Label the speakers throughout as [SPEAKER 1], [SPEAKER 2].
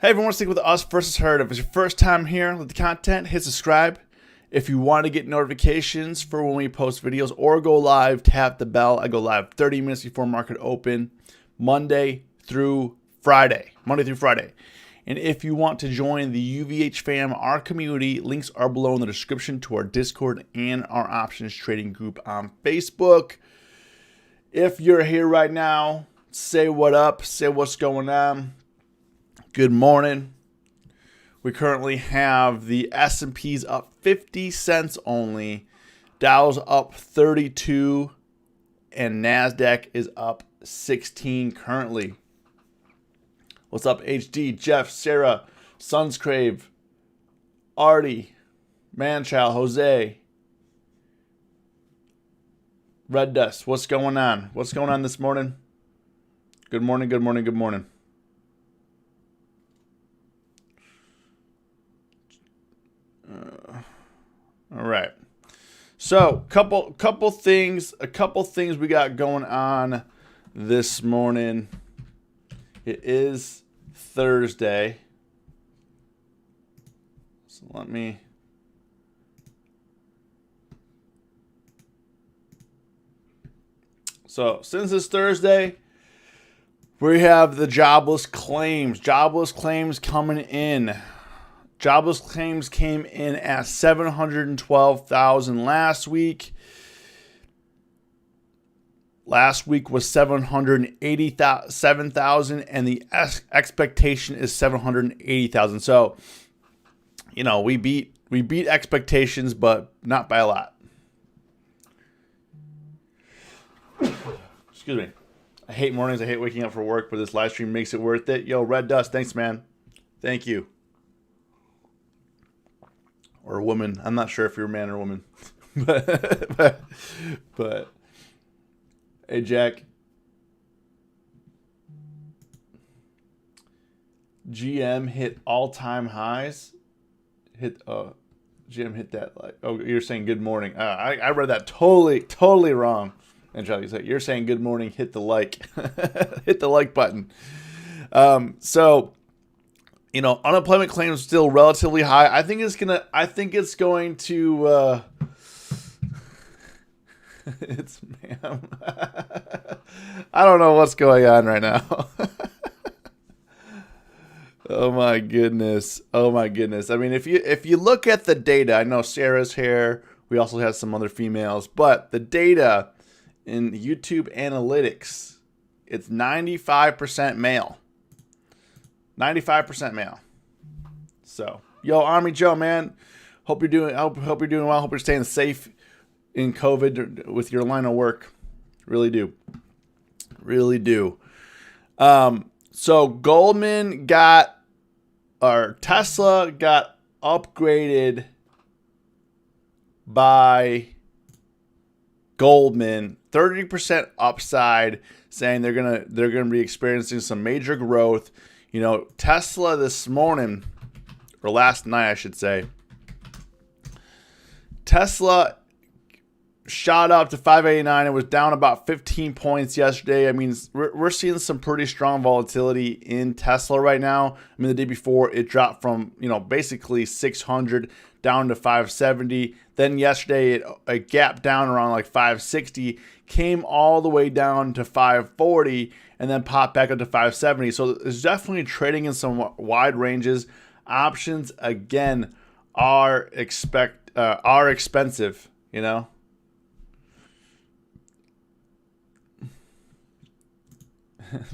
[SPEAKER 1] Hey everyone, stick with us versus Herd. If it's your first time here with the content, hit subscribe. If you want to get notifications for when we post videos or go live, tap the bell. I go live 30 minutes before market open, Monday through Friday. And if you want to join the UVH fam, our community, links are below in the description to our Discord and our options trading group on Facebook. If you're here right now, say what up, say what's going on. Good morning. We currently have the S&P's up 50 cents only, Dow's up 32, and NASDAQ is up 16 currently. What's up, HD, Jeff, Sarah, Sunscrave, Artie, Manchild, Jose, Red Dust? What's going on? What's going on this morning? Good morning, good morning, good morning. All right. So, couple things we got going on this morning. It is Thursday. So since it's Thursday, we have the jobless claims. Jobless claims coming in. Jobless claims came in at 712,000 last week. Last week was 787,000, and the expectation is 780,000. So, we beat expectations, but not by a lot. Excuse me. I hate mornings. I hate waking up for work, but this live stream makes it worth it. Yo, Red Dust, thanks, man. Thank you. Or a woman. I'm not sure if you're a man or a woman. but hey, Jack. GM hit all-time highs. GM hit that like. Oh, you're saying good morning. I read that totally wrong. And Charlie, you're saying good morning. Hit the like. Hit the like button. Unemployment claims still relatively high. I think it's going to. It's ma'am. I don't know what's going on right now. Oh my goodness. I mean, if you look at the data, I know Sarah's here. We also have some other females, but the data in YouTube analytics, it's 95% male. 95% male. So, yo, Army Joe, man, hope you're doing well. Hope you're staying safe in COVID with your line of work. Really do. So Tesla got upgraded by Goldman, 30% upside, saying they're gonna be experiencing some major growth. Tesla this morning, or last night, I should say, Tesla shot up to 589. It was down about 15 points yesterday. I mean, we're seeing some pretty strong volatility in Tesla right now. I mean, the day before it dropped from, basically 600 down to 570. Then yesterday it gapped down around like 560, came all the way down to 540, and then popped back up to 570. So it's definitely trading in some wide ranges. Options again are expensive,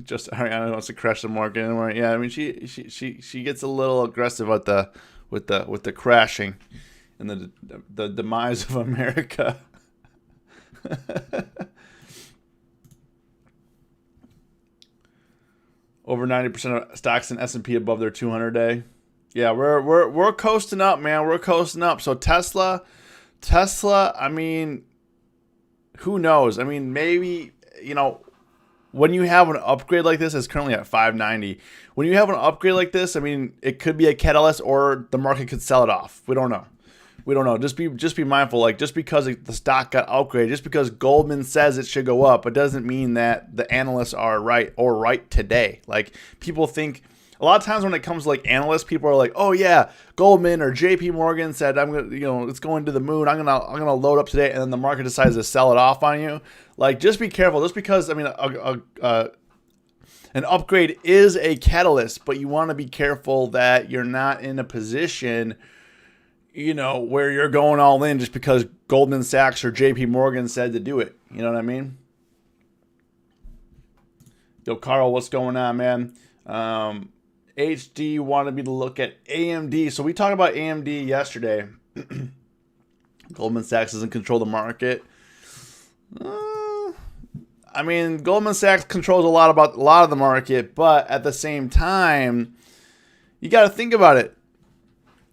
[SPEAKER 1] Just Ariana wants to crash the market anymore. Yeah, I mean she gets a little aggressive with the crashing and the demise of America. Over 90% of stocks in S&P above their 200-day. Yeah, we're coasting up, man. We're coasting up. So Tesla. I mean, who knows? I mean, maybe when you have an upgrade like this, it's currently at 590. When you have an upgrade like this, I mean, it could be a catalyst, or the market could sell it off. We don't know. Just be mindful. Like, just because the stock got upgraded, just because Goldman says it should go up, it doesn't mean that the analysts are right today. Like, people think a lot of times when it comes to like analysts, people are like, "Oh yeah, Goldman or J.P. Morgan said I'm gonna, it's going to the moon. I'm gonna load up today," and then the market decides to sell it off on you. Like, just be careful. Just because an upgrade is a catalyst, but you want to be careful that you're not in a position, where you're going all in just because Goldman Sachs or J.P. Morgan said to do it. You know what I mean? Yo, Carl, what's going on, man? HD wanted me to look at AMD. So we talked about AMD yesterday. Goldman Sachs doesn't control the market. Goldman Sachs controls a lot of the market, but at the same time, you got to think about it.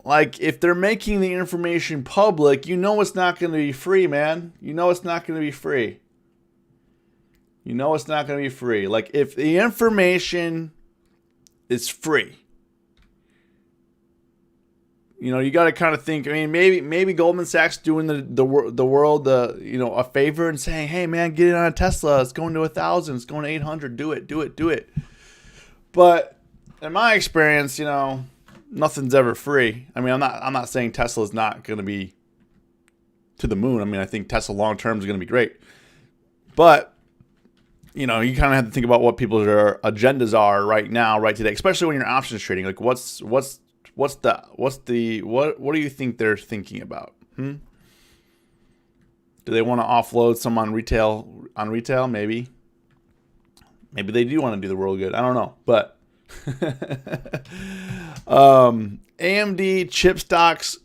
[SPEAKER 1] Like, if they're making the information public, it's not going to be free, man. It's not going to be free. It's not going to be free. Like, if the information is free, you got to kind of think. Maybe Goldman Sachs doing the world a favor and saying, "Hey, man, get in on a Tesla. It's going to 1,000. It's going to 800. Do it." But in my experience, nothing's ever free. I'm not saying Tesla's not going to be to the moon. I think Tesla long term is going to be great, but you kind of have to think about what people's agendas are right now, right today, especially when you're options trading. Like, what do you think they're thinking about? Do they want to offload some on retail? Maybe they do want to do the world good. I don't know, but AMD chip stocks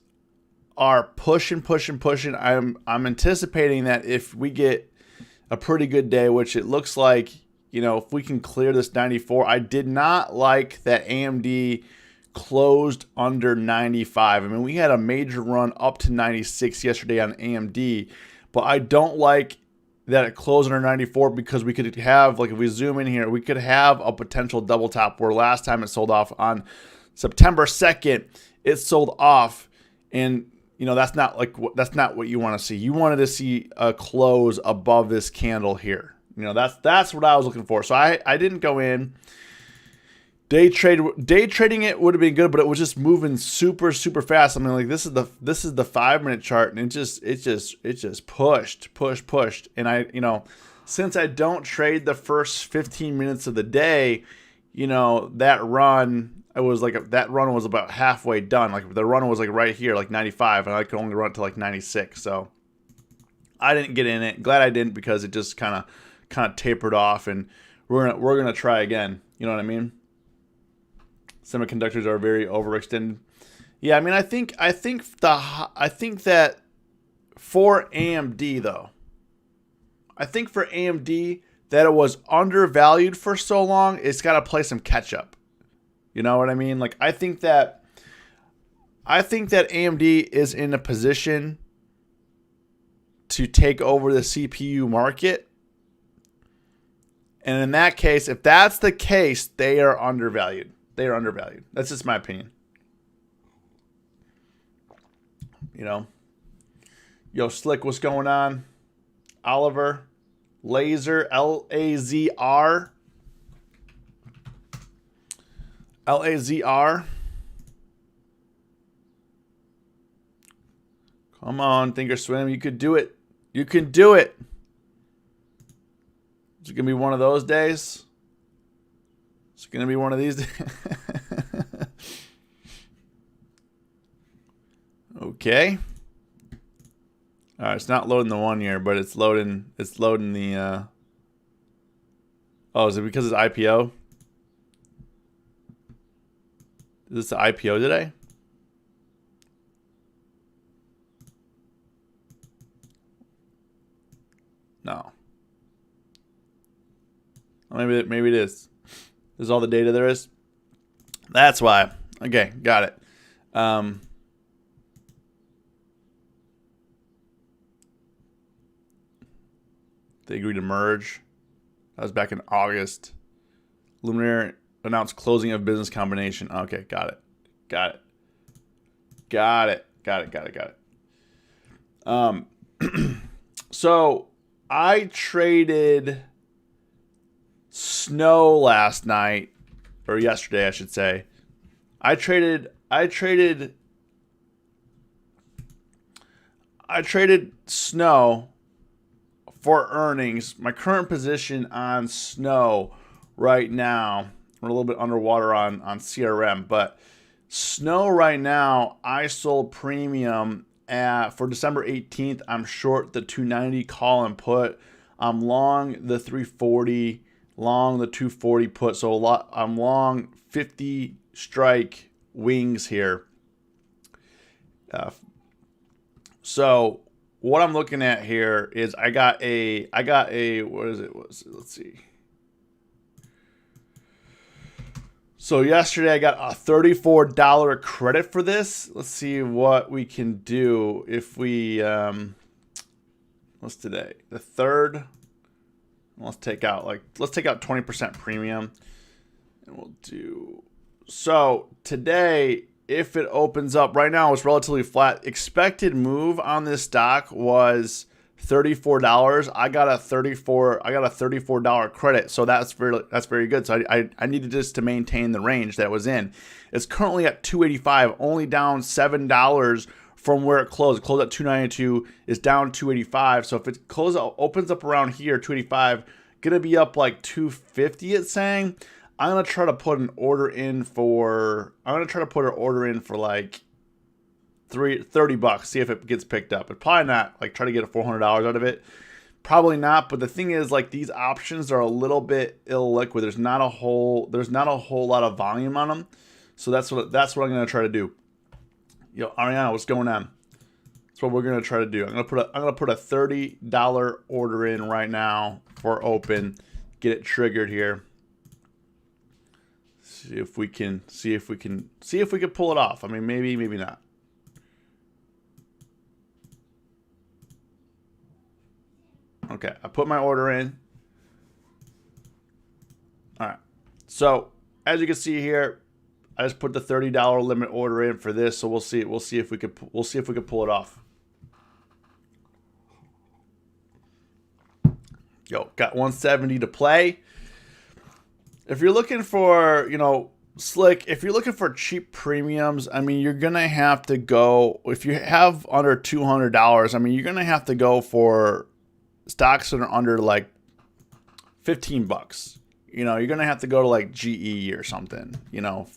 [SPEAKER 1] are pushing. I'm anticipating that if we get a pretty good day, which it looks like, if we can clear this 94. I did not like that AMD closed under 95. We had a major run up to 96 yesterday on AMD, but I don't like that it closed under 94 because we could have, like, if we zoom in here, we could have a potential double top where last time it sold off on September 2nd, it sold off, and that's not what you want to see. You wanted to see a close above this candle here. That's what I was looking for. So I didn't go in. Day trading it would have been good, but it was just moving super fast. This is the 5-minute chart, and it just pushed. And since I don't trade the first 15 minutes of the day, that run. That run was about halfway done. Like, the run was like right here, like 95, and I could only run to like 96. So I didn't get in it. Glad I didn't, because it just kind of tapered off, and we're gonna try again. You know what I mean? Semiconductors are very overextended. Yeah, I think that for AMD though, that it was undervalued for so long, it's got to play some catch up. You know what I mean? Like, I think that AMD is in a position to take over the CPU market. And in that case, if that's the case, they are undervalued. That's just my opinion. Yo, Slick, what's going on? Oliver, Laser, Lazr. Lazr. Come on, Thinkorswim. You could do it. You can do it. Is it going to be one of those days? It's going to be one of these days. Okay. All right, it's not loading the 1 year, but it's loading the oh, is it because it's IPO? Is this the IPO today? No. Maybe it is. This is all the data there is. That's why. Okay, got it. They agreed to merge. That was back in August. Luminaire announced closing of business combination. Okay, got it. So I traded Snow last night, or yesterday, I should say. I traded Snow for earnings. My current position on Snow right now, we're a little bit underwater on CRM, but Snow right now, I sold premium for December 18th. I'm short the 290 call and put. I'm long the 340, long the 240 put. So I'm long 50 strike wings here. So what I'm looking at here is I got a what is it? Let's see. So yesterday I got a $34 credit for this. Let's see what we can do if we what's today? The 3rd. Let's take out 20% premium, and we'll do. So today, if it opens up right now, it's relatively flat. Expected move on this stock was $34. I got a $34 credit, so that's very good. So I needed just to maintain the range that it was in. It's currently at $285, only down $7 from where it closed. It closed at $292, is down $285. So if it opens up around here, $285, gonna be up like $250. It's saying. I'm gonna try to put an order in for. Like $30. See if it gets picked up. But probably not. Like try to get $400 out of it. Probably not. But the thing is, like these options are a little bit illiquid. There's not a whole lot of volume on them. So that's what I'm gonna try to do. Yo, Ariana, what's going on? That's what we're gonna try to do. I'm gonna put a $30 order in right now for open. Get it triggered here. See if we can pull it off. I mean, maybe not. Okay, I put my order in. All right. So as you can see here, I just put the $30 limit order in for this. So we'll see if we could pull it off. Yo, got 170 to play. If you're looking for, slick, if you're looking for cheap premiums, I mean, you're going to have to go, if you have under $200, I mean, you're going to have to go for stocks that are under like $15. You're going to have to go to like GE or something,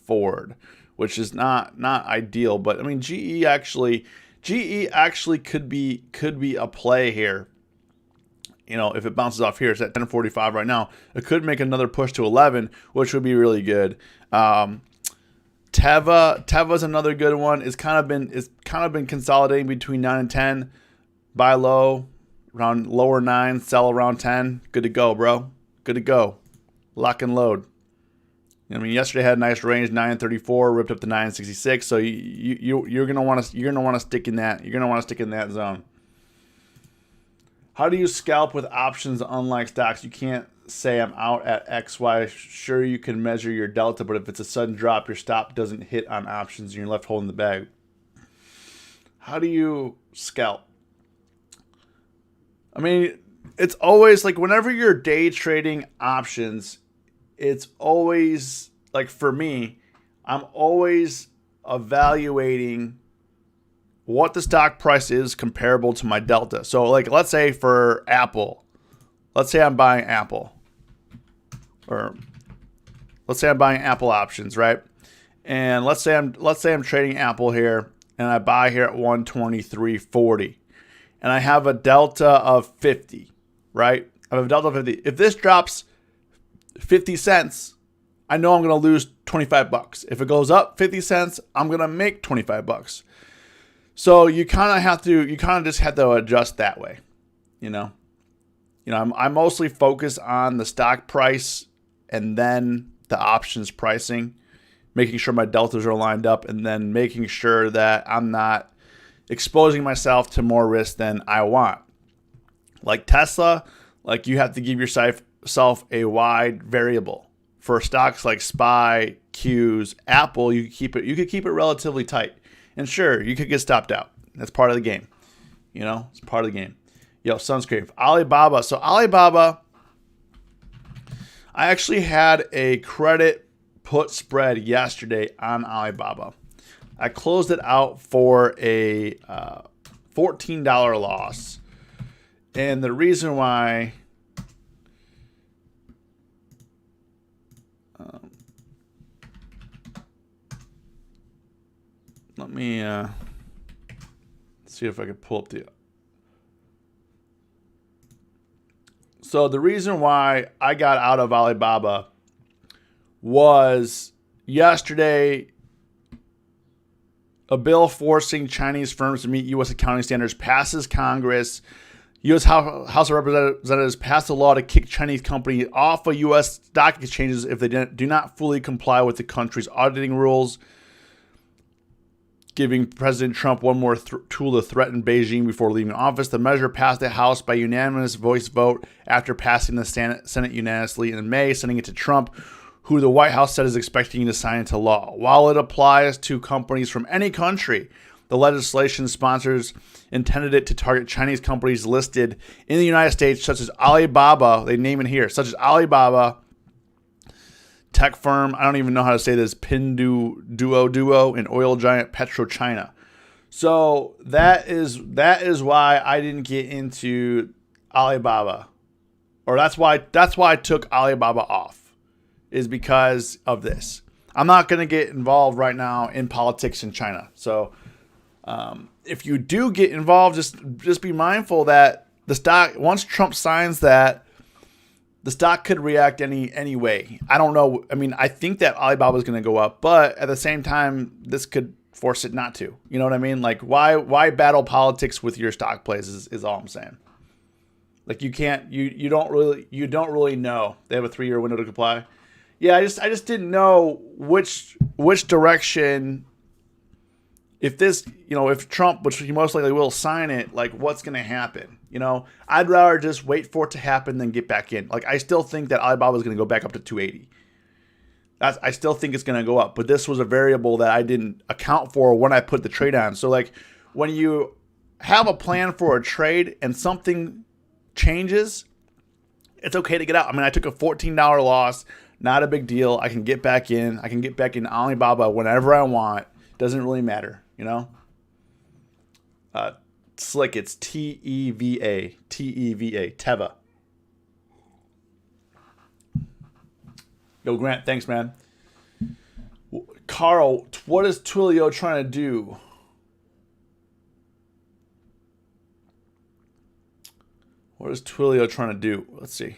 [SPEAKER 1] Ford, which is not ideal. But I mean, GE actually could be a play here. If it bounces off here, it's at 10.45 right now. It could make another push to 11, which would be really good. Teva's another good one. It's kind of been consolidating between 9 and 10. Buy low, around lower 9, sell around 10. Good to go, bro. Good to go. Lock and load. I mean, yesterday had a nice range, 9.34, ripped up to 9.66. So you're gonna want to stick in that. You're gonna want to stick in that zone. How do you scalp with options unlike stocks? You can't say I'm out at XY. Sure, you can measure your delta, but if it's a sudden drop, your stop doesn't hit on options and you're left holding the bag. How do you scalp? I mean, it's always like whenever you're day trading options, it's always like for me, I'm always evaluating what the stock price is comparable to my delta. So like, let's say for Apple, let's say I'm buying Apple, or let's say I'm buying Apple options, right? And let's say I'm trading Apple here and I buy here at 123.40 and I have a delta of 50, right? I have a delta of 50. If this drops 50 cents, I know I'm going to lose $25. If it goes up 50 cents, I'm going to make $25. So you kind of just have to adjust that way, I mostly focus on the stock price and then the options pricing, making sure my deltas are lined up, and then making sure that I'm not exposing myself to more risk than I want. Like Tesla, like you have to give yourself a wide variable. For stocks like SPY, Qs, Apple, you could keep it relatively tight. And sure, you could get stopped out. That's part of the game. It's part of the game. Yo, Sunscreen. Alibaba. So Alibaba, I actually had a credit put spread yesterday on Alibaba. I closed it out for a $14 loss. And the reason why let me see if I can pull up the. So the reason why I got out of Alibaba was yesterday a bill forcing Chinese firms to meet U.S. accounting standards passes Congress. U.S. House of Representatives passed a law to kick Chinese companies off of U.S. stock exchanges if they do not fully comply with the country's auditing rules, giving President Trump one more tool to threaten Beijing before leaving office. The measure passed the House by unanimous voice vote after passing the Senate unanimously in May, sending it to Trump, who the White House said is expecting to sign into law. While it applies to companies from any country, the legislation sponsors intended it to target Chinese companies listed in the United States, such as Alibaba. They name it here, such as Alibaba, tech firm, I don't even know how to say this, Pinduoduo, and oil giant PetroChina. So that is why I didn't get into Alibaba, or that's why I took Alibaba off, is because of this. I'm not going to get involved right now in politics in China. So if you do get involved, just be mindful that the stock, once Trump signs that, the stock could react any way. I don't know. I mean, I think that Alibaba is going to go up, but at the same time, this could force it not to. You know what I mean? Like, why battle politics with your stock plays is all I'm saying. Like, you can't, you don't really know. They have a 3-year window to comply. Yeah, I just didn't know which direction. If this, if Trump, which he most likely will, sign it, like, what's going to happen? I'd rather just wait for it to happen than get back in. Like, I still think that Alibaba is going to go back up to 280. I still think it's going to go up, but this was a variable that I didn't account for when I put the trade on. So, like, when you have a plan for a trade and something changes, it's okay to get out. I mean, I took a $14 loss, not a big deal. I can get back in. I can get back in Alibaba whenever I want. Doesn't really matter, Slick, it's Teva, Teva. Yo, Grant, thanks, man. Carl, what is Twilio trying to do? What is Twilio trying to do? Let's see.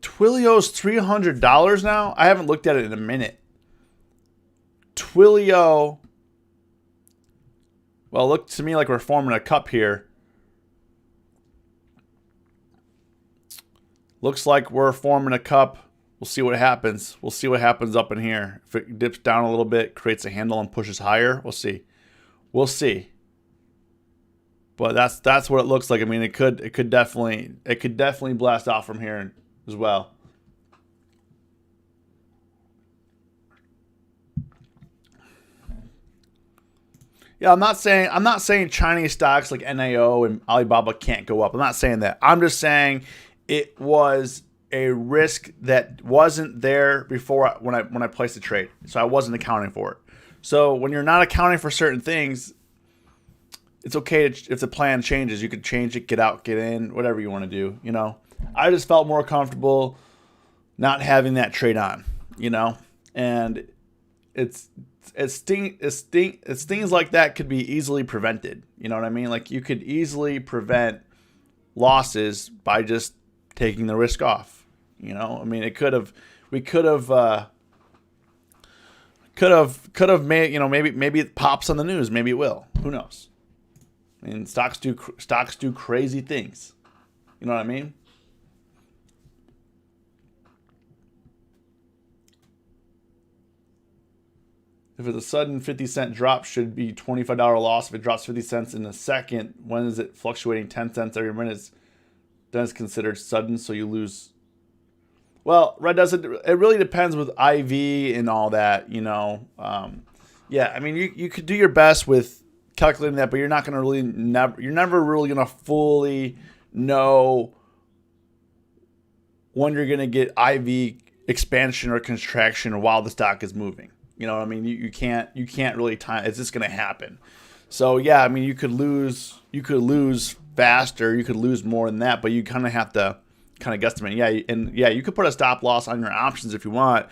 [SPEAKER 1] Twilio's $300 now? I haven't looked at it in a minute. Twilio. Well, look to me like we're forming a cup here. Looks like we're forming a cup. We'll see what happens. We'll see what happens up in here. If it dips down a little bit, creates a handle and pushes higher, we'll see. We'll see. But that's what it looks like. I mean, it could definitely blast off from here as well. Yeah, I'm not saying Chinese stocks like NAO and Alibaba can't go up. I'm not saying that. I'm just saying it was a risk that wasn't there before when I placed the trade. So I wasn't accounting for it. So when you're not accounting for certain things, it's okay if the plan changes. You could change it, get out, get in, whatever you want to do. I just felt more comfortable not having that trade on. And it's things like that could be easily prevented. You know what I mean? Like, you could easily prevent losses by just taking the risk off. I mean, we could have made, maybe it pops on the news. Maybe it will. Who knows? I mean, stocks do crazy things. You know what I mean? If it's a sudden 50-cent drop, should be $25 loss. If it drops 50 cents in a second, when is it fluctuating 10 cents every minute? Then it's considered sudden, so you lose. Well, right? It really depends with IV and all that. Yeah, I mean, you could do your best with calculating that, but you're not going to really you're never really going to fully know when you're going to get IV expansion or contraction while the stock is moving. You know what I mean? You can't really time. It's just going to happen. So yeah, I mean, you could lose faster, you could lose more than that, but you kind of have to kind of guesstimate. Yeah, you could put a stop loss on your options if you want.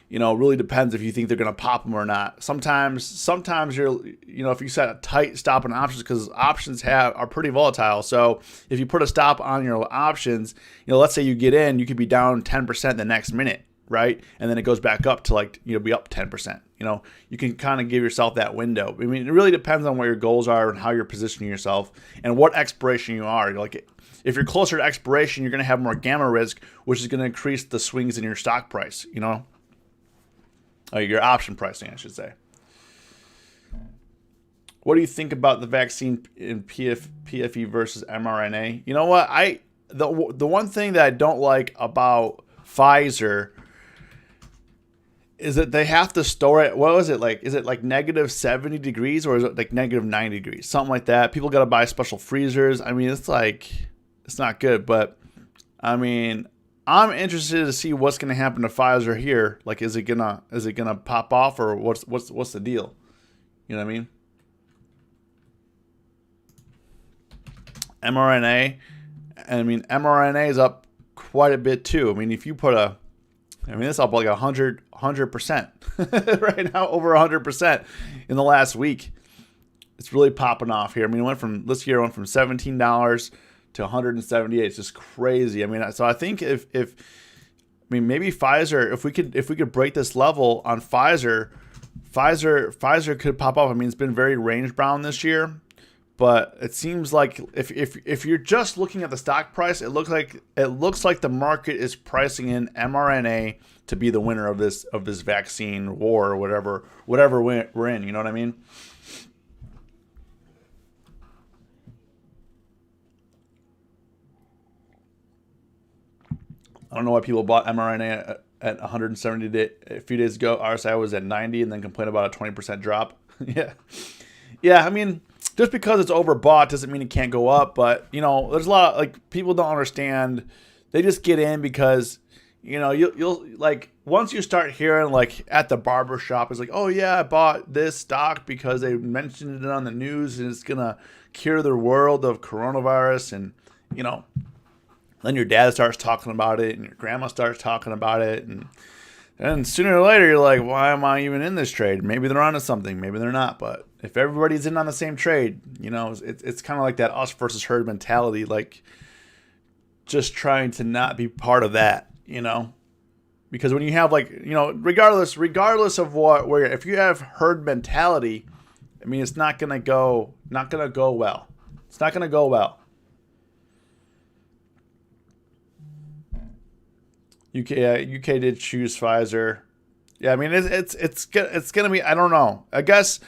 [SPEAKER 1] You know, it really depends if you think they're going to pop them or not. Sometimes you're, you know, if you set a tight stop on options, because options are pretty volatile. So if you put a stop on your options, you know, let's say you get in, you could be down 10% the next minute, right? And then it goes back up to like, you know, be up 10%. You know, you can kind of give yourself that window. I mean, it really depends on what your goals are and how you're positioning yourself and what expiration you are. Like, if you're closer to expiration, you're going to have more gamma risk, which is going to increase the swings in your stock price, you know? Your option pricing, I should say. What do you think about the vaccine in PFE versus mRNA? You know what? The one thing that I don't like about Pfizer is that they have to store it. What was it like? Is it like negative 70 degrees or is it like negative 90 degrees? Something like that. People got to buy special freezers. I mean, it's not good. But I mean, I'm interested to see what's going to happen to Pfizer here. Like, is it gonna pop off, or what's the deal? You know what I mean? mRNA. I mean, mRNA is up quite a bit too. I mean, if you put it's up like 100% right now, over 100% in the last week. It's really popping off here. I mean, it went from $17 to 178. It's just crazy. I mean, so I think maybe Pfizer, if we could break this level on Pfizer could pop up. I mean, it's been very range bound this year, but it seems like if you're just looking at the stock price, it looks like the market is pricing in mRNA to be the winner of this vaccine war or whatever we're in. You know what I mean? I don't know why people bought mRNA at 170 a few days ago. RSI was at 90 and then complained about a 20% drop. Yeah. I mean, just because it's overbought doesn't mean it can't go up. But, you know, there's a lot of, like, people don't understand. They just get in because, you know, you'll like, once you start hearing, like, at the barber shop, it's like, oh, yeah, I bought this stock because they mentioned it on the news and it's going to cure the world of coronavirus. And, you know, then your dad starts talking about it and your grandma starts talking about it. And sooner or later, you're like, why am I even in this trade? Maybe they're onto something. Maybe they're not. But if everybody's in on the same trade, you know, it's kind of like that us versus herd mentality, like just trying to not be part of that, you know, because when you have, like, you know, regardless of if you have herd mentality, I mean, it's not going to go well. It's not going to go well. UK did choose Pfizer. Yeah, I mean, it's gonna be, I don't know. I guess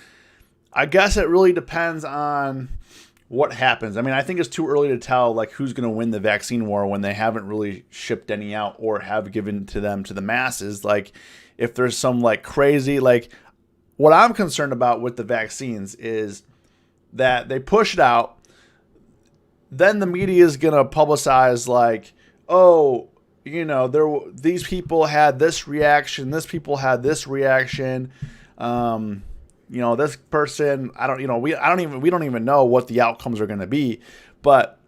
[SPEAKER 1] it really depends on what happens. I mean, I think it's too early to tell, like, who's gonna win the vaccine war when they haven't really shipped any out or have given to the masses. Like, if there's some, like, crazy, like, what I'm concerned about with the vaccines is that they push it out, then the media is gonna publicize, like, oh, you know, these people had this reaction. This people had this reaction. You know, this person. We don't even know what the outcomes are going to be. But,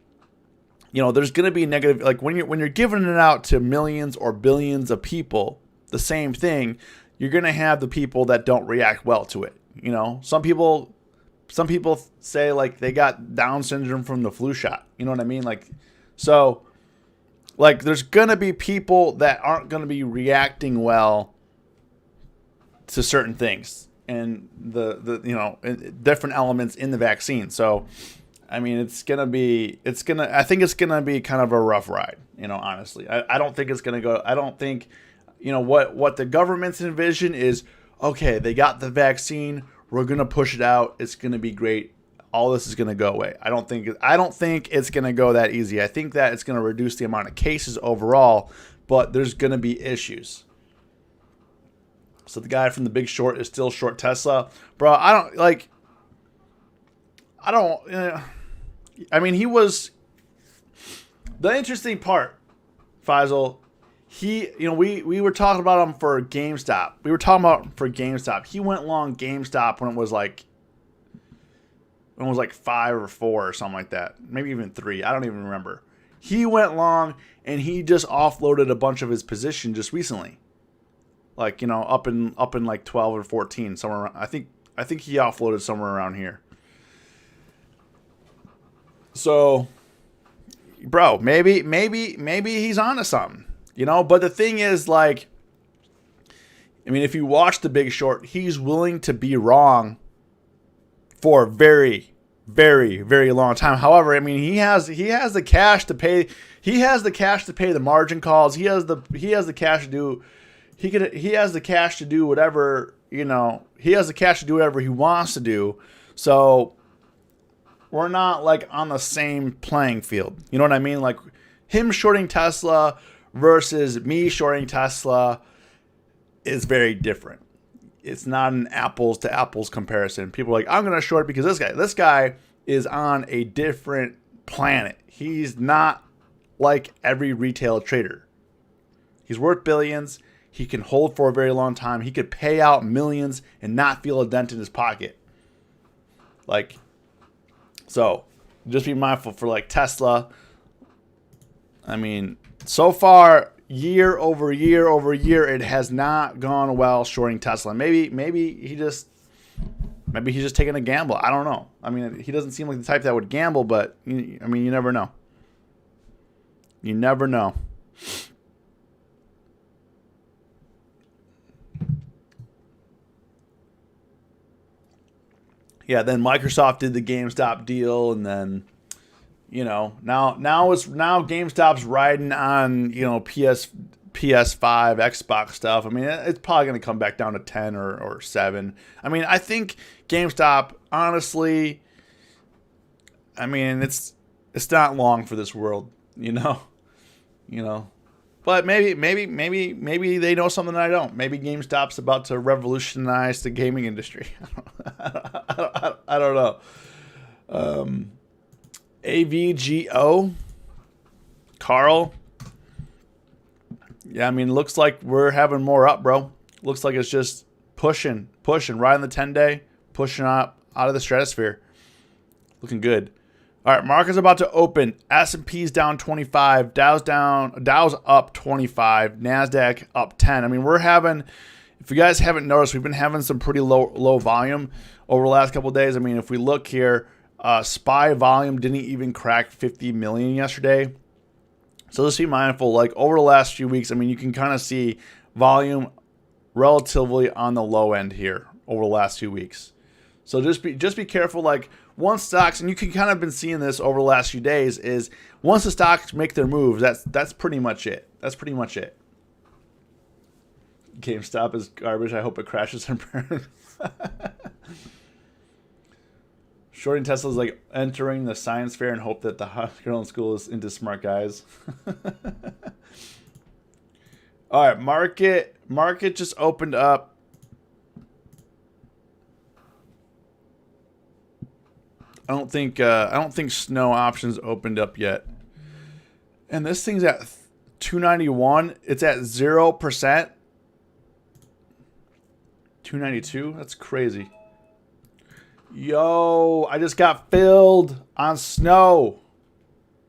[SPEAKER 1] you know, there's going to be negative. Like, when you're giving it out to millions or billions of people, the same thing, you're going to have the people that don't react well to it. You know, some people say, like, they got Down syndrome from the flu shot. You know what I mean? Like, so. Like, there's going to be people that aren't going to be reacting well to certain things and the you know, different elements in the vaccine. So, I mean, I think it's going to be kind of a rough ride, you know, honestly. I don't think it's going to go. I don't think, you know, what the government's envision is, okay, they got the vaccine, we're going to push it out, it's going to be great. All this is going to go away. I don't think it's going to go that easy. I think that it's going to reduce the amount of cases overall, but there's going to be issues. So the guy from The Big Short is still short Tesla. Bro, I don't, like, I don't. I mean, he was the interesting part. Faisal, we were talking about him for GameStop. He went long GameStop when it was like 5 or 4 or something like that. Maybe even 3. I don't even remember. He went long and he just offloaded a bunch of his position just recently. Like, up in like 12 or 14 somewhere around, I think he offloaded somewhere around here. So, bro, maybe he's onto something. But the thing is, like, I mean, if you watch The Big Short, he's willing to be wrong for a very, very, very long time. However, I mean, he has the cash to pay. He has the cash to pay the margin calls. He has the cash to do. He has the cash to do whatever. He has the cash to do whatever he wants to do. So we're not like on the same playing field. You know what I mean? Like him shorting Tesla versus me shorting Tesla is very different. It's not an apples to apples comparison. People are like, I'm going to short because this guy is on a different planet. He's not like every retail trader. He's worth billions. He can hold for a very long time. He could pay out millions and not feel a dent in his pocket. Like, so just be mindful for like Tesla. I mean, so far, year over year over year, it has not gone well shorting Tesla. Maybe he's just taking a gamble. I don't know. I mean, he doesn't seem like the type that would gamble, but I mean, you never know. You never know. Yeah, then Microsoft did the GameStop deal, and then now GameStop's riding on PS5, Xbox stuff. I mean, it's probably going to come back down to 10 or 7. I mean, I think GameStop, honestly, I mean, it's not long for this world, But maybe they know something that I don't. Maybe GameStop's about to revolutionize the gaming industry. I don't know. AVGO, Carl. Yeah, I mean, looks like we're having more up, bro. Looks like it's just pushing, riding the 10-day, pushing up out of the stratosphere. Looking good. All right, market's about to open. S&P's down 25. Dow's up 25. NASDAQ up 10. I mean, if you guys haven't noticed, we've been having some pretty low volume over the last couple of days. I mean, if we look here, SPY volume didn't even crack 50 million yesterday. So just be mindful. Like over the last few weeks, I mean, you can kind of see volume relatively on the low end here over the last few weeks. So just be careful. Like once stocks, and you can kind of been seeing this over the last few days, is once the stocks make their moves, that's pretty much it. That's pretty much it. GameStop is garbage. I hope it crashes and burns. Shorting Tesla is like entering the science fair and hope that the hot girl in school is into smart guys. All right, market just opened up. I don't think snow options opened up yet. And this thing's at 291. It's at 0%. 292. That's crazy. Yo, I just got filled on snow.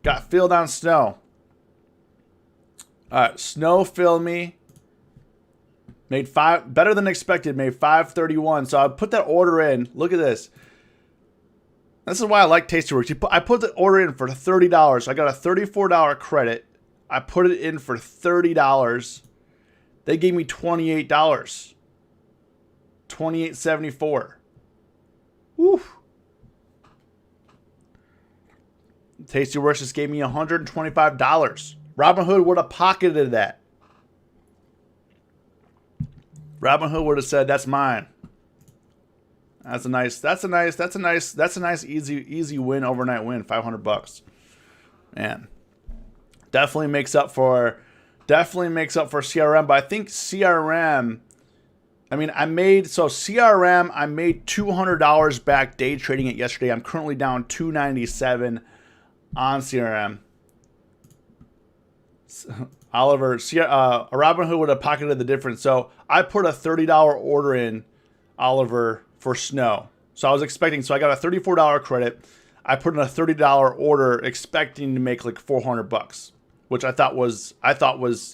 [SPEAKER 1] All right, snow filled me. Made better than expected. Made 531. So I put that order in. Look at this. This is why I like Tastyworks. I put the order in for $30. So I got a $34 credit. I put it in for $30. They gave me $28. $28.74. Woo. Tastyworks just gave me $125. Robinhood would have pocketed that. Robinhood would have said, "That's mine." That's a nice easy win, overnight win, $500. Man. Definitely makes up for CRM, but I think CRM I mean, I made, so CRM, I made $200 back day trading it yesterday. I'm currently down $297 on CRM. Oliver, Robinhood would have pocketed the difference. So I put a $30 order in, Oliver, for snow. So I was expecting, so I got a $34 credit. I put in a $30 order expecting to make like 400 bucks, which I thought was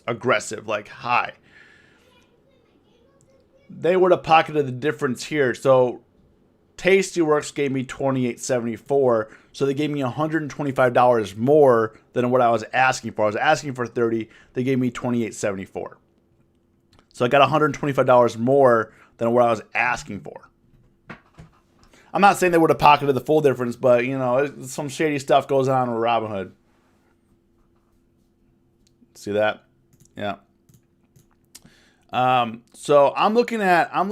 [SPEAKER 1] aggressive, like high. They would have pocketed the difference here. So Tastyworks gave me $28.74, so they gave me $125 more than what I was asking for. I was asking for $30. They gave me $28.74. So I got $125 more than what I was asking for. I'm not saying they would have pocketed the full difference, but you know, some shady stuff goes on with Robinhood. See that? Yeah. So I'm looking at, I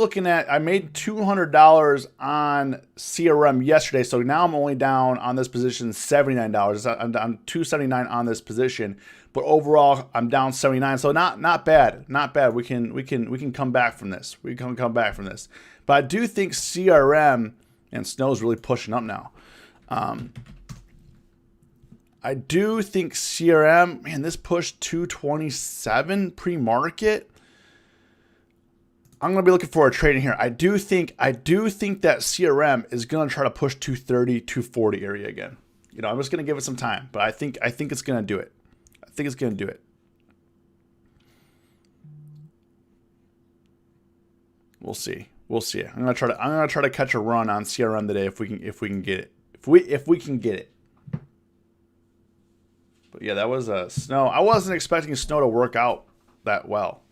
[SPEAKER 1] made $200 on CRM yesterday. So now I'm only down on this position $79. I'm down $279 on this position, but overall I'm down 79. So not bad. Not bad. We can come back from this. We can come back from this. But I do think CRM, and snow's really pushing up now. I do think CRM, man, this pushed 227 pre-market. I'm going to be looking for a trade in here. I do think that CRM is going to try to push 230, 240 area again. You know, I'm just going to give it some time, but I think it's going to do it. I think it's going to do it. We'll see. We'll see. I'm going to try to catch a run on CRM today if we can get it. If we can get it. But yeah, that was a snow. I wasn't expecting snow to work out that well.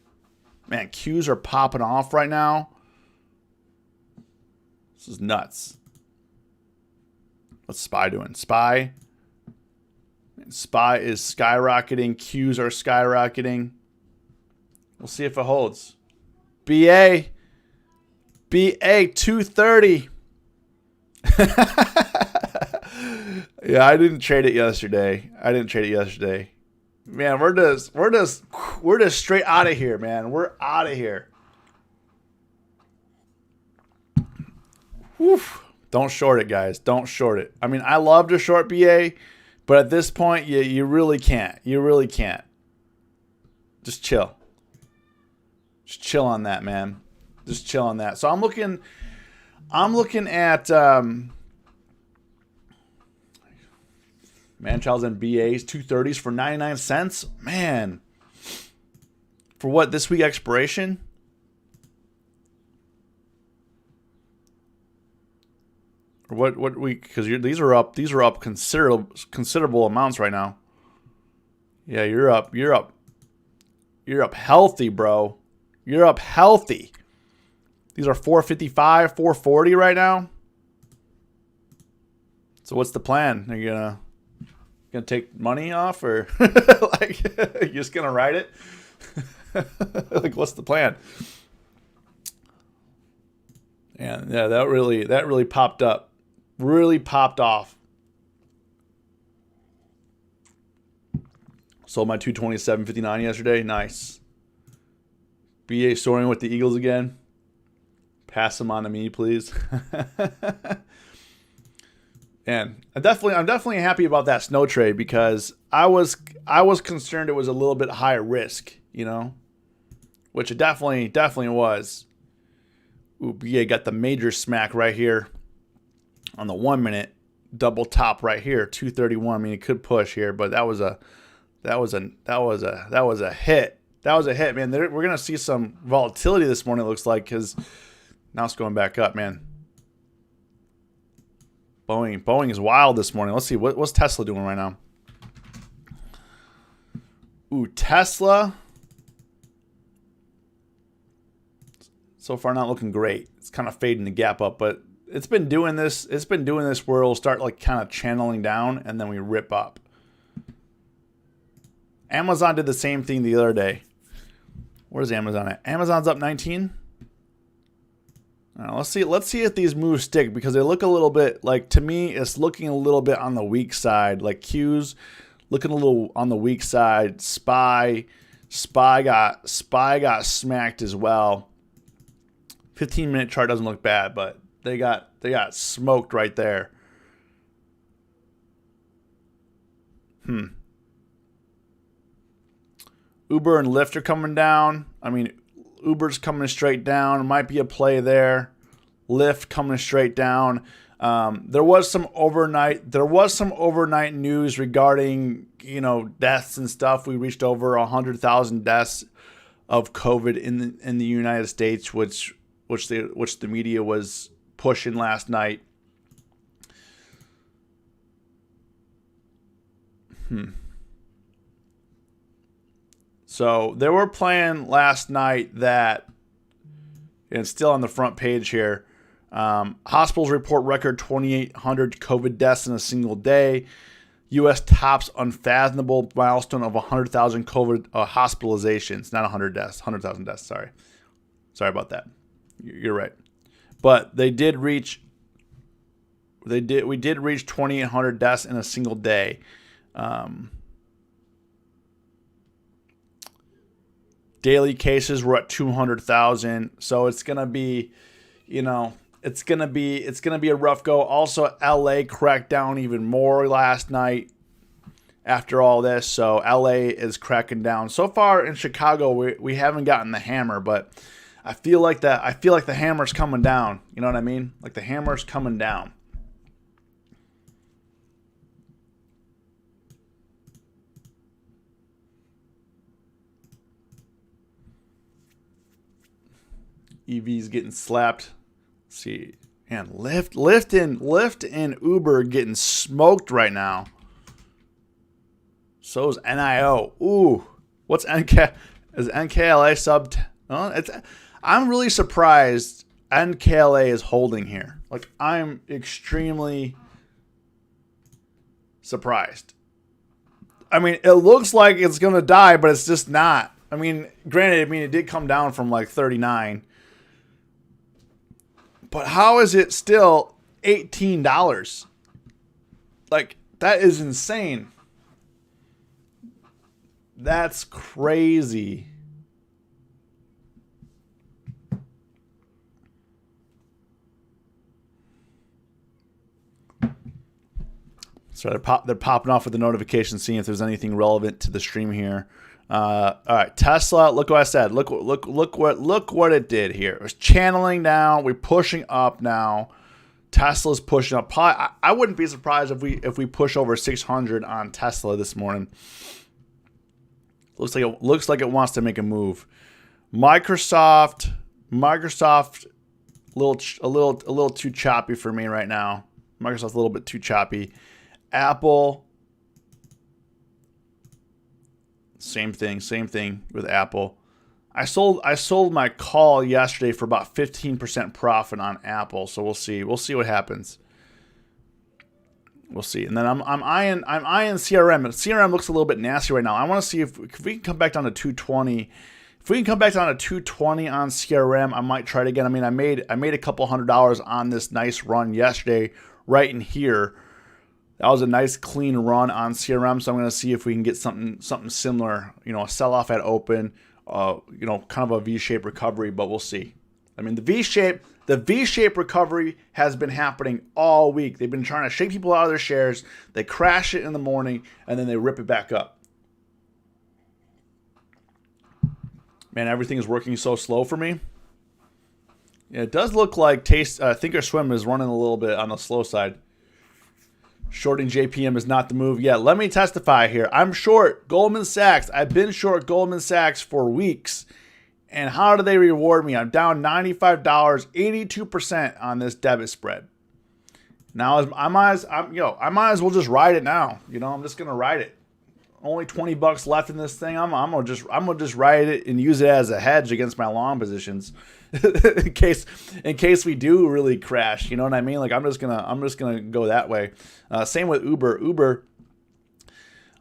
[SPEAKER 1] Man, Qs are popping off right now. This is nuts. What's SPY doing? SPY is skyrocketing. Qs are skyrocketing. We'll see if it holds. BA 230. Yeah, I didn't trade it yesterday. Man, we're just straight out of here, man. We're out of here. Whew. Don't short it, guys. Don't short it. I mean, I love to short BA, but at this point, you really can't. You really can't. Just chill. Just chill on that, man. Just chill on that. So I'm looking at Manchild's and BAs 230s for 99 cents. Man. For what, this week expiration? Or what week? Because these are up considerable amounts right now. Yeah, you're up healthy, bro. You're up healthy. These are 455, 440 right now. So what's the plan? Are you gonna take money off, or like you're just gonna ride it? Like, what's the plan? And yeah, that really popped up. Really popped off. Sold my 227.59 yesterday. Nice. BA soaring with the Eagles again. Pass them on to me, please. And I'm definitely happy about that snow trade, because I was concerned it was a little bit higher risk, you know, which it definitely was. Ooh, BA got the major smack right here on the 1 minute double top right here, 231. I mean, it could push here, but that was a hit. That was a hit, man. We're gonna see some volatility this morning, it looks like, because now it's going back up, man. Boeing is wild this morning. Let's see, what's Tesla doing right now? Ooh, Tesla. So far, not looking great. It's kind of fading the gap up, but it's been doing this. It's been doing this where it'll start like kind of channeling down, and then we rip up. Amazon did the same thing the other day. Where's Amazon at? Amazon's up 19. Let's see if these moves stick, because they look a little bit like, to me, it's looking a little bit on the weak side. Like Q's looking a little on the weak side. SPY got smacked as well. 15-minute chart doesn't look bad, but they got smoked right there. Uber and Lyft are coming down. I mean, Uber's coming straight down. Might be a play there. Lyft coming straight down. There was some overnight news regarding, deaths and stuff. We reached over 100,000 deaths of COVID in the United States, which the media was pushing last night. So they were playing last night that, and it's still on the front page here, hospitals report record 2,800 COVID deaths in a single day. U.S. tops unfathomable milestone of 100,000 COVID hospitalizations. Not 100 deaths, 100,000 deaths. Sorry about that. You're right. But we did reach 2,800 deaths in a single day. Daily cases were at 200,000. So it's gonna be, it's gonna be a rough go. Also, LA cracked down even more last night after all this. So LA is cracking down. So far in Chicago, we haven't gotten the hammer, but I feel like the hammer's coming down. You know what I mean? Like the hammer's coming down. EV's getting slapped. Let's see, and Lyft and Uber getting smoked right now. So is NIO. Ooh, what's NK? Is NKLA sub? I'm really surprised NKLA is holding here. Like, I'm extremely surprised. I mean, it looks like it's gonna die, but it's just not. I mean, granted, it did come down from like 39. But how is it still $18? Like, that is insane. That's crazy. So they're popping off with the notification, seeing if there's anything relevant to the stream here. All right, Tesla. Look what I said. Look what it did here. It was channeling down. We're pushing up now. Tesla's pushing up. Probably, I wouldn't be surprised if we push over 600 on Tesla this morning. Looks like it wants to make a move. Microsoft, a little too choppy for me right now. Microsoft's a little bit too choppy. Apple. Same thing with Apple. I sold my call yesterday for about 15% profit on Apple, so we'll see what happens. We'll see. And then I'm eyeing CRM. CRM looks a little bit nasty right now. I want to see if we can come back down to 220. If we can come back down to 220 on CRM, I might try it again. I mean, I made a couple $100 on this nice run yesterday right in here. That was a nice clean run on CRM, so I'm going to see if we can get something similar, a sell-off at open, kind of a V-shaped recovery, but we'll see. I mean, the V-shaped recovery has been happening all week. They've been trying to shake people out of their shares. They crash it in the morning, and then they rip it back up. Man, everything is working so slow for me. Yeah, it does look like Thinkorswim is running a little bit on the slow side. Shorting JPM is not the move yet. Let me testify here. I'm short Goldman Sachs. I've been short Goldman Sachs for weeks. And how do they reward me? I'm down $95, 82% on this debit spread. Now I might as well just ride it now. I'm just gonna ride it. Only $20 left in this thing. I'm gonna just ride it and use it as a hedge against my long positions. in case we do really crash, you know what I mean? Like I'm just gonna go that way. Same with Uber.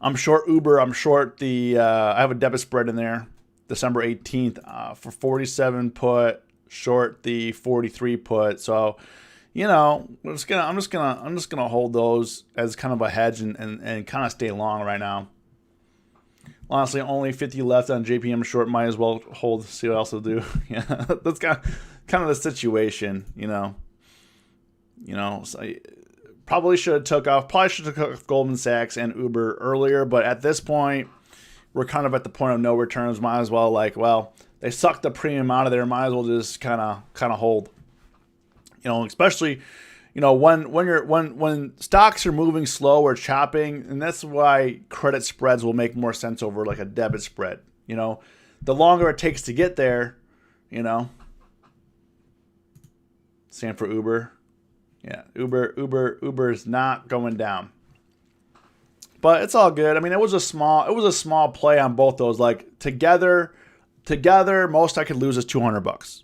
[SPEAKER 1] I'm short Uber. I'm short the. I have a debit spread in there, December 18th for 47 put, short the 43 put. So, I'm just gonna hold those as kind of a hedge and kind of stay long right now. Honestly, only 50 left on JPM short. Might as well hold. See what else will do. Yeah, that's kind kind of the situation, you know. So I probably should have took off Goldman Sachs and Uber earlier, but at this point, we're kind of at the point of no returns. Might as well, like, well, they sucked the premium out of there. Might as well just kind of hold. You know, especially, you know, when stocks are moving slow or chopping, and that's why credit spreads will make more sense over like a debit spread. You know, the longer it takes to get there, you know. Same for Uber. Yeah, Uber is not going down. But it's all good. I mean, it was a small play on both those. Like together, most I could lose is $200.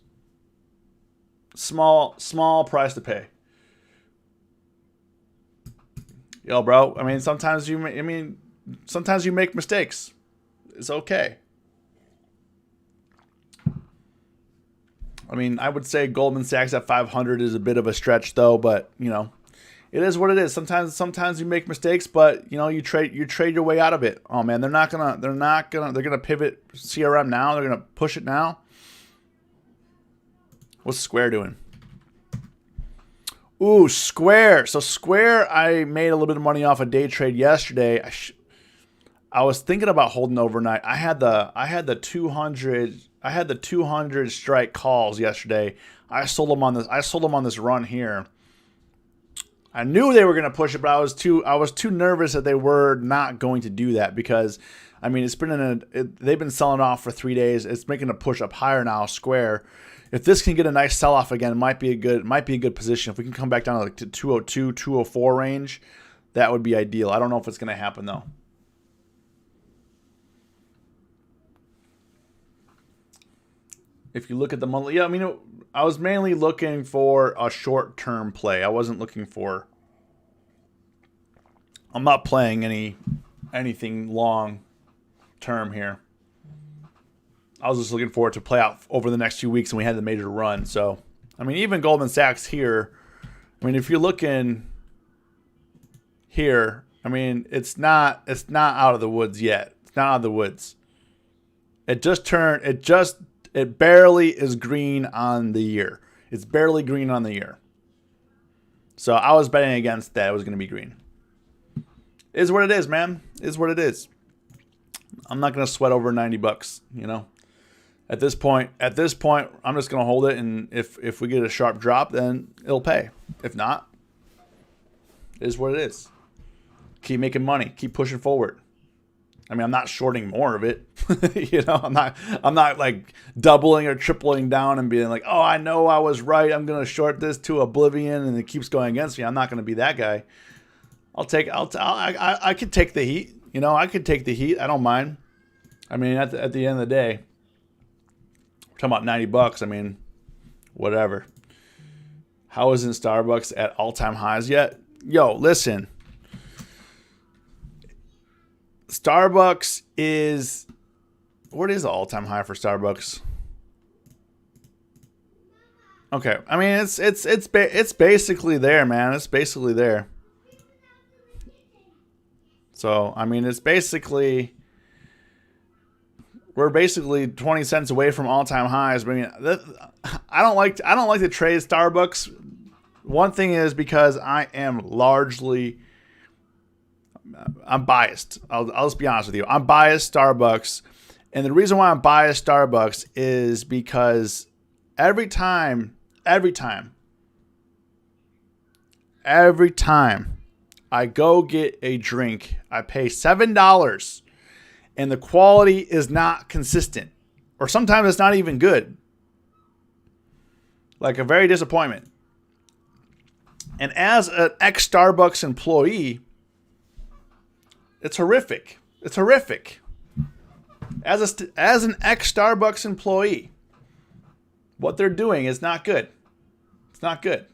[SPEAKER 1] Small price to pay. Yo, bro. I mean, sometimes you make mistakes. It's okay. I mean, I would say Goldman Sachs at 500 is a bit of a stretch, though. But you know, it is what it is. Sometimes you make mistakes, but you know, you trade your way out of it. Oh man, they're gonna pivot CRM now. They're gonna push it now. What's Square doing? Ooh, Square. So Square, I made a little bit of money off a day trade yesterday. I was thinking about holding overnight. I had the 200 strike calls yesterday. I sold them on this run here. I knew they were going to push it, but I was too nervous that they were not going to do that because, I mean, they've been selling off for 3 days. It's making a push up higher now. Square, if this can get a nice sell off again, it might be a good position. If we can come back down to like 202, 204 range, that would be ideal. I don't know if it's going to happen though. If you look at the monthly, yeah, I mean, I was mainly looking for a short-term play. I wasn't looking for. I'm not playing anything long-term here. I was just looking for it to play out over the next few weeks, and we had the major run. So, I mean, even Goldman Sachs here. I mean, if you're looking here, I mean, it's not out of the woods yet. It's not out of the woods. It barely is green on the year. It's barely green on the year. So I was betting against that it was going to be green. Is what it is, man. Is what it is. I'm not going to sweat over $90, you know. At this point, I'm just going to hold it, and if we get a sharp drop, then it'll pay. If not, it is what it is. Keep making money. Keep pushing forward. I mean, I'm not shorting more of it. You know, I'm not like doubling or tripling down and being like, oh, I know I was right. I'm going to short this to oblivion and it keeps going against me. I'm not going to be that guy. I could take the heat. You know, I could take the heat. I don't mind. I mean, at the end of the day, we're talking about $90. I mean, whatever. How isn't Starbucks at all-time highs yet? Yo, listen. Starbucks is, what is the all-time high for Starbucks? Okay, I mean it's basically there, man. It's basically there. So I mean it's basically, we're basically 20 cents away from all-time highs. I mean, I don't like to trade Starbucks. One thing is because I'm biased. I'll just be honest with you. I'm biased Starbucks. And the reason why I'm biased Starbucks is because every time I go get a drink, I pay $7 and the quality is not consistent. Or sometimes it's not even good. Like a very disappointment. And as an ex-Starbucks employee, it's horrific. It's horrific. As an ex-Starbucks employee, what they're doing is not good. It's not good.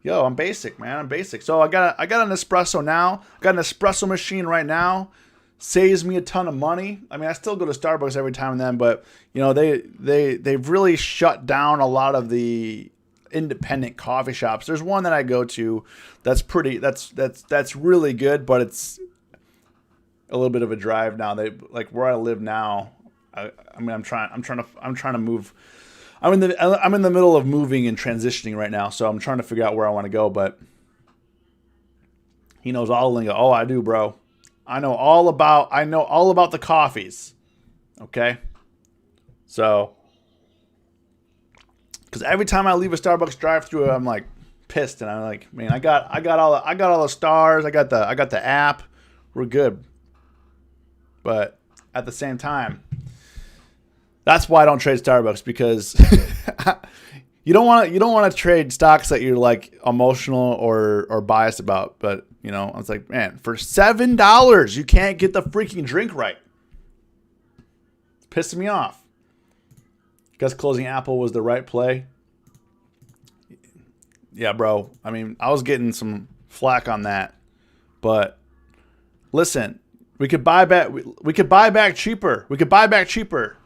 [SPEAKER 1] Yo, I'm basic, man. I'm basic. So I got an espresso now. I got an espresso machine right now. Saves me a ton of money. I mean, I still go to Starbucks every time and then, but you know, they've really shut down a lot of the independent coffee shops. There's one that I go to that's really good, but it's a little bit of a drive now. They like where I live now. I mean, I'm trying to move I'm in the middle of moving and transitioning right now, so I'm trying to figure out where I want to go. But he knows all the lingo. Oh, I do, bro. I know all about the coffees. Okay, so because every time I leave a Starbucks drive-thru, I'm like pissed, and I'm like, man, I got all the stars. I got the app. We're good. But at the same time, that's why I don't trade Starbucks, because you don't want to trade stocks that you're like emotional or biased about. But you know, I was like, man, for $7 you can't get the freaking drink right. It's pissing me off. Guess closing Apple was the right play. Yeah, bro. I mean, I was getting some flack on that, but listen, we could buy back. We could buy back cheaper. We could buy back cheaper.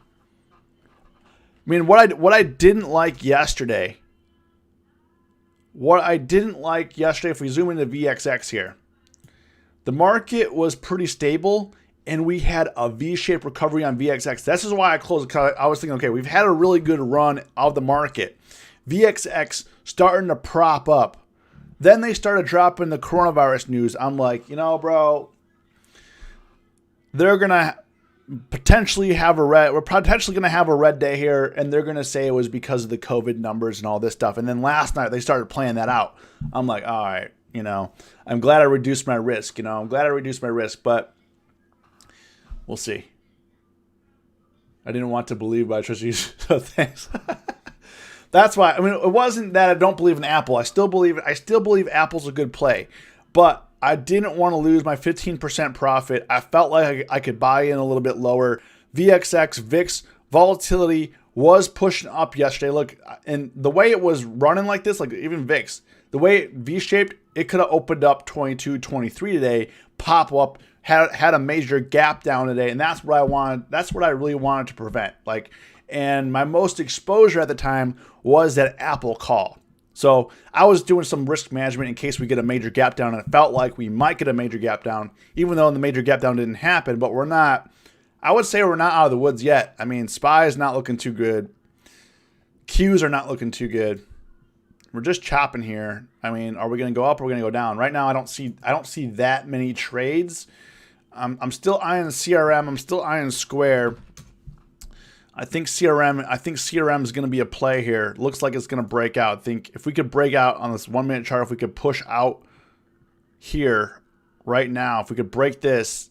[SPEAKER 1] I mean, what I didn't like yesterday. If we zoom into VXX here, the market was pretty stable, and we had a V-shaped recovery on VXX. This is why I closed. I was thinking, okay, we've had a really good run of the market. VXX starting to prop up. Then they started dropping the coronavirus news. I'm like, you know, bro, they're gonna potentially have we're potentially going to have a red day here, and they're going to say it was because of the COVID numbers and all this stuff. And then last night they started playing that out. I'm like, all right, you know, I'm glad I reduced my risk. But we'll see. I didn't want to believe, but I trust you. So thanks. That's why. I mean, it wasn't that I don't believe in Apple. I still believe Apple's a good play, but I didn't want to lose my 15% profit. I felt like I could buy in a little bit lower. VXX, VIX, volatility was pushing up yesterday. Look, and the way it was running like this, like even VIX, the way it V-shaped, it could have opened up 22, 23 today, pop up, had a major gap down today, and that's what I wanted. That's what I really wanted to prevent. And my most exposure at the time was that Apple call. So I was doing some risk management in case we get a major gap down, and it felt like we might get a major gap down, even though the major gap down didn't happen. But we're not, I would say we're not out of the woods yet. I mean, SPY is not looking too good. Qs are not looking too good. We're just chopping here. I mean, are we going to go up or are we going to go down? Right now, I don't see that many trades. I'm still eyeing CRM. I'm still eyeing Square. I think CRM is going to be a play here. Looks like it's going to break out. I think if we could break out on this 1 minute chart, if we could push out here right now, if we could break this,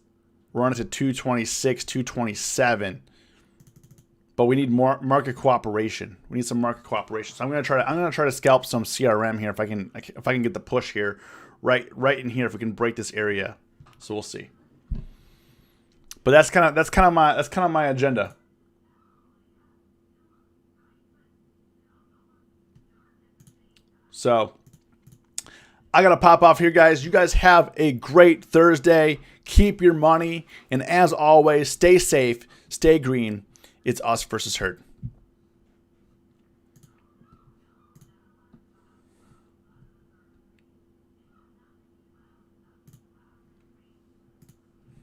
[SPEAKER 1] run it to 226, 227. But we need more market cooperation. We need some market cooperation. So I'm going to try to scalp some CRM here if I can get the push here right in here if we can break this area. So we'll see. But that's kind of my agenda. So I got to pop off here, guys. You guys have a great Thursday. Keep your money. And as always, stay safe, stay green. It's us versus herd.